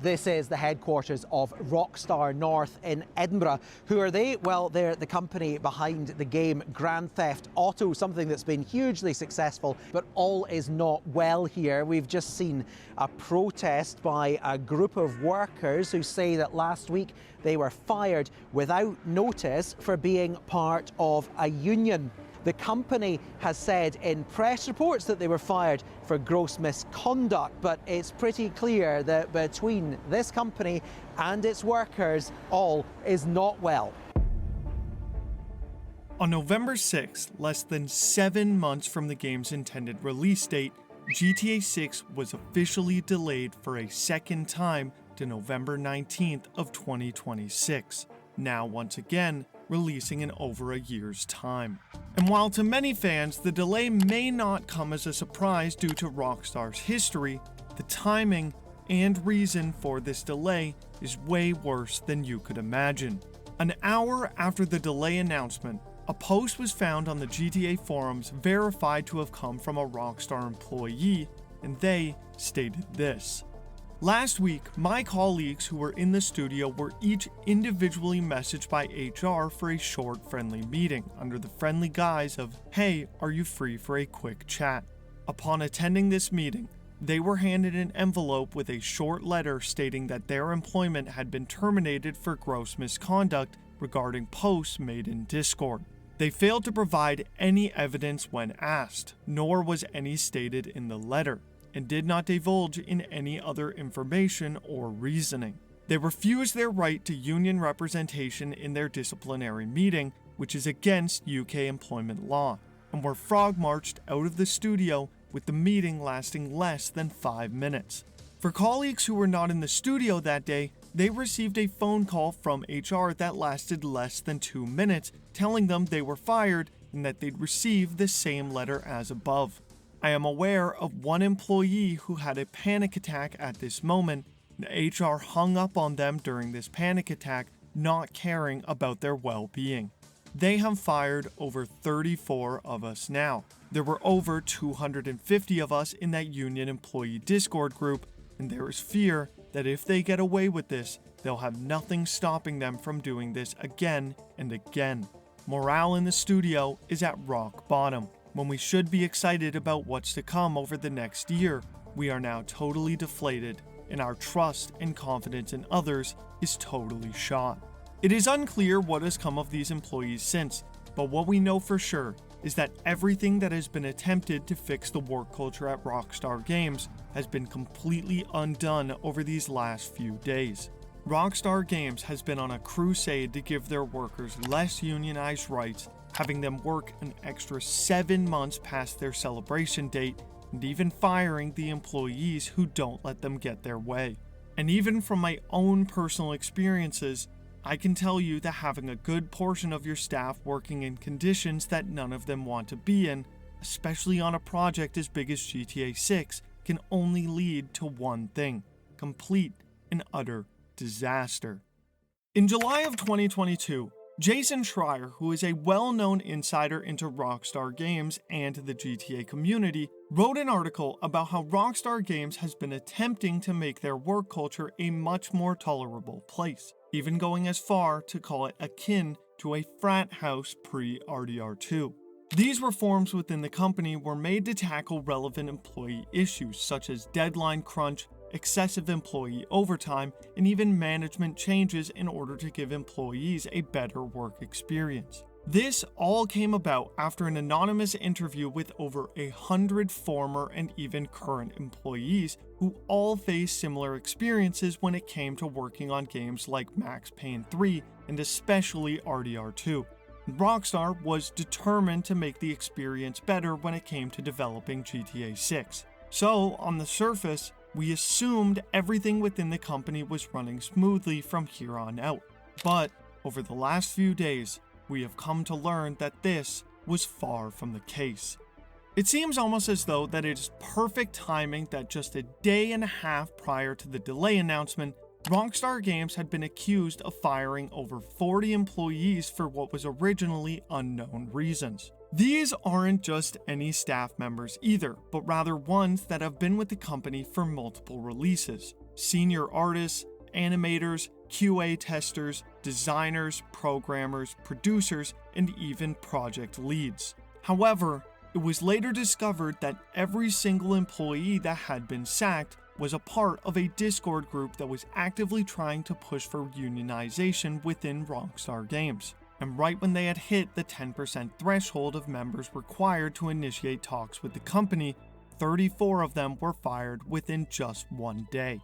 This is the headquarters of Rockstar North in Edinburgh. Who are they? Well, they're the company behind the game Grand Theft Auto, something that's been hugely successful, but all is not well here. We've just seen a protest by a group of workers who say that last week they were fired without notice for being part of a union. The company has said in press reports that they were fired for gross misconduct, but it's pretty clear that between this company and its workers, all is not well. On November 6th, less than 7 months from the game's intended release date, GTA 6 was officially delayed for a second time to November 19th of 2026. Now once again, releasing in over a year's time. And while to many fans the delay may not come as a surprise due to Rockstar's history, the timing and reason for this delay is way worse than you could imagine. An hour after the delay announcement, a post was found on the GTA forums verified to have come from a Rockstar employee, and they stated this. Last week, my colleagues who were in the studio were each individually messaged by HR for a short friendly meeting under the friendly guise of, "Hey, are you free for a quick chat?" Upon attending this meeting, they were handed an envelope with a short letter stating that their employment had been terminated for gross misconduct regarding posts made in Discord. They failed to provide any evidence when asked, nor was any stated in the letter, and did not divulge in any other information or reasoning. They refused their right to union representation in their disciplinary meeting, which is against UK employment law, and were frog-marched out of the studio with the meeting lasting less than 5 minutes. For colleagues who were not in the studio that day, they received a phone call from HR that lasted less than 2 minutes, telling them they were fired and that they'd receive the same letter as above. I am aware of one employee who had a panic attack at this moment, and HR hung up on them during this panic attack, not caring about their well-being. They have fired over 34 of us now. There were over 250 of us in that union employee Discord group, and there is fear that if they get away with this, they'll have nothing stopping them from doing this again and again. Morale in the studio is at rock bottom. When we should be excited about what's to come over the next year, we are now totally deflated, and our trust and confidence in others is totally shot. It is unclear what has come of these employees since, but what we know for sure is that everything that has been attempted to fix the work culture at Rockstar Games has been completely undone over these last few days. Rockstar Games has been on a crusade to give their workers less unionized rights, having them work an extra 7 months past their celebration date, and even firing the employees who don't let them get their way. And even from my own personal experiences, I can tell you that having a good portion of your staff working in conditions that none of them want to be in, especially on a project as big as GTA 6, can only lead to one thing: complete and utter disaster. In July of 2022, Jason Schreier, who is a well-known insider into Rockstar Games and the GTA community, wrote an article about how Rockstar Games has been attempting to make their work culture a much more tolerable place, even going as far to call it akin to a frat house pre-RDR2. These reforms within the company were made to tackle relevant employee issues such as deadline crunch, excessive employee overtime, and even management changes in order to give employees a better work experience. This all came about after an anonymous interview with over 100 former and even current employees who all faced similar experiences when it came to working on games like Max Payne 3 and especially RDR2. Rockstar was determined to make the experience better when it came to developing GTA 6. So, on the surface, we assumed everything within the company was running smoothly from here on out. But over the last few days, we have come to learn that this was far from the case. It seems almost as though that it is perfect timing that just a day and a half prior to the delay announcement, Rockstar Games had been accused of firing over 40 employees for what was originally unknown reasons. These aren't just any staff members either, but rather ones that have been with the company for multiple releases. senior artists, animators, QA testers, designers, programmers, producers, and even project leads. However, it was later discovered that every single employee that had been sacked was a part of a Discord group that was actively trying to push for unionization within Rockstar Games. And right when they had hit the 10% threshold of members required to initiate talks with the company, 34 of them were fired within just one day.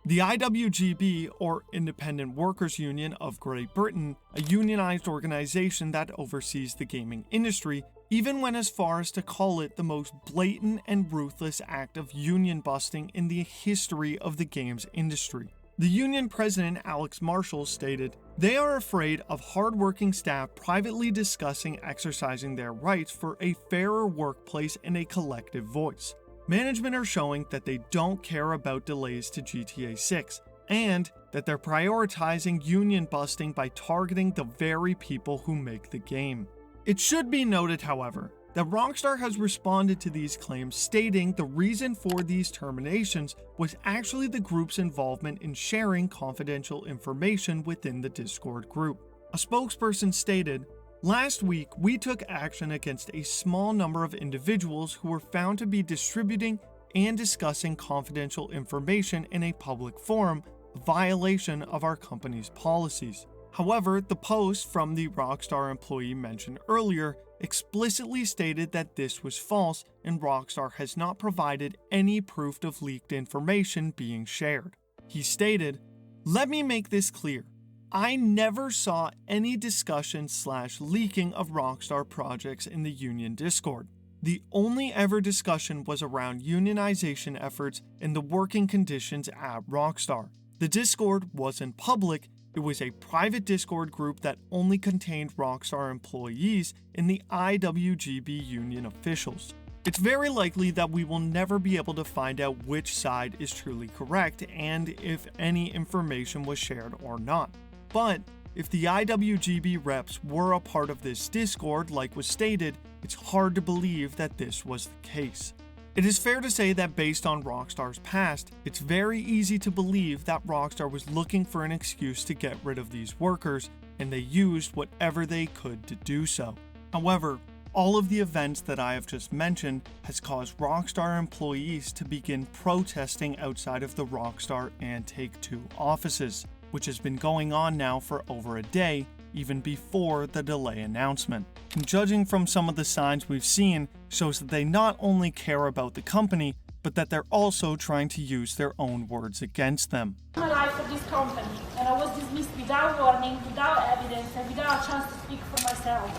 The IWGB, or Independent Workers' Union of Great Britain, a unionized organization that oversees the gaming industry, even went as far as to call it the most blatant and ruthless act of union busting in the history of the games industry. The union president, Alex Marshall, stated, "They are afraid of hardworking staff privately discussing exercising their rights for a fairer workplace and a collective voice. Management are showing that they don't care about delays to GTA 6, and that they're prioritizing union busting by targeting the very people who make the game." It should be noted, however, that Rockstar has responded to these claims, stating the reason for these terminations was actually the group's involvement in sharing confidential information within the Discord group. A spokesperson stated, "Last week, we took action against a small number of individuals who were found to be distributing and discussing confidential information in a public forum, a violation of our company's policies." However, the post from the Rockstar employee mentioned earlier explicitly stated that this was false and Rockstar has not provided any proof of leaked information being shared. He stated, "Let me make this clear. I never saw any discussion/leaking of Rockstar projects in the union Discord. The only ever discussion was around unionization efforts and the working conditions at Rockstar. The Discord wasn't public. It was a private Discord group that only contained Rockstar employees and the IWGB union officials. It's very likely that we will never be able to find out which side is truly correct and if any information was shared or not. But if the IWGB reps were a part of this Discord, like was stated, it's hard to believe that this was the case. It is fair to say that based on Rockstar's past, it's very easy to believe that Rockstar was looking for an excuse to get rid of these workers, and they used whatever they could to do so. However, all of the events that I have just mentioned has caused Rockstar employees to begin protesting outside of the Rockstar and Take-Two offices, which has been going on now for over a day, even before the delay announcement. And judging from some of the signs we've seen, shows that they not only care about the company, but that they're also trying to use their own words against them. My life for this company, and I was dismissed without warning, without evidence, and without a chance to speak for myself.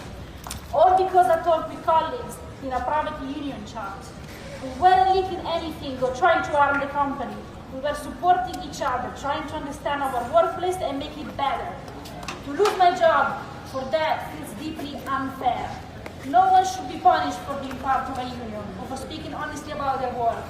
All because I talked with colleagues in a private union chat. We weren't leaking anything or trying to harm the company. We were supporting each other, trying to understand our workplace and make it better. To lose my job for that feels deeply unfair. No one should be punished for being part of a union or for speaking honestly about their work."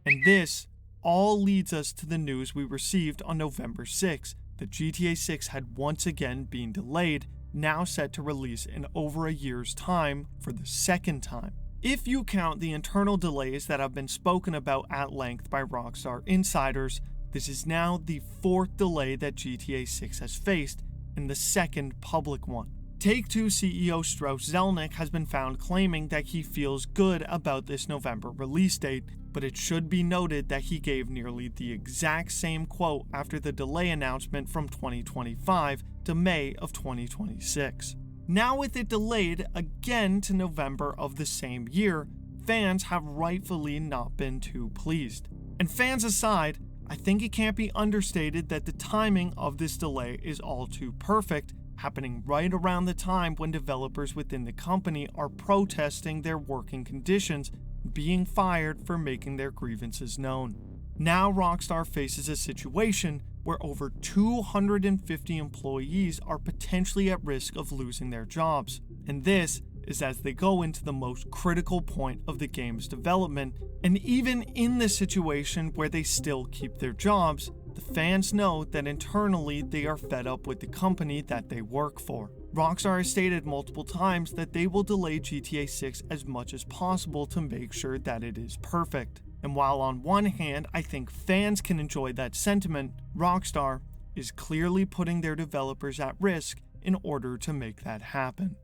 And this all leads us to the news we received on November 6th, that GTA 6 had once again been delayed, now set to release in over a year's time for the second time. If you count the internal delays that have been spoken about at length by Rockstar insiders, this is now the fourth delay that GTA 6 has faced, and the second public one. Take-Two CEO Strauss Zelnick has been found claiming that he feels good about this November release date, but it should be noted that he gave nearly the exact same quote after the delay announcement from 2025 to May of 2026. Now with it delayed again to November of the same year, fans have rightfully not been too pleased. And fans aside, I think it can't be understated that the timing of this delay is all too perfect, happening right around the time when developers within the company are protesting their working conditions, being fired for making their grievances known. Now Rockstar faces a situation where over 250 employees are potentially at risk of losing their jobs, and this is as they go into the most critical point of the game's development, and even in this situation where they still keep their jobs, the fans know that internally they are fed up with the company that they work for. Rockstar has stated multiple times that they will delay GTA 6 as much as possible to make sure that it is perfect. And while on one hand, I think fans can enjoy that sentiment, Rockstar is clearly putting their developers at risk in order to make that happen.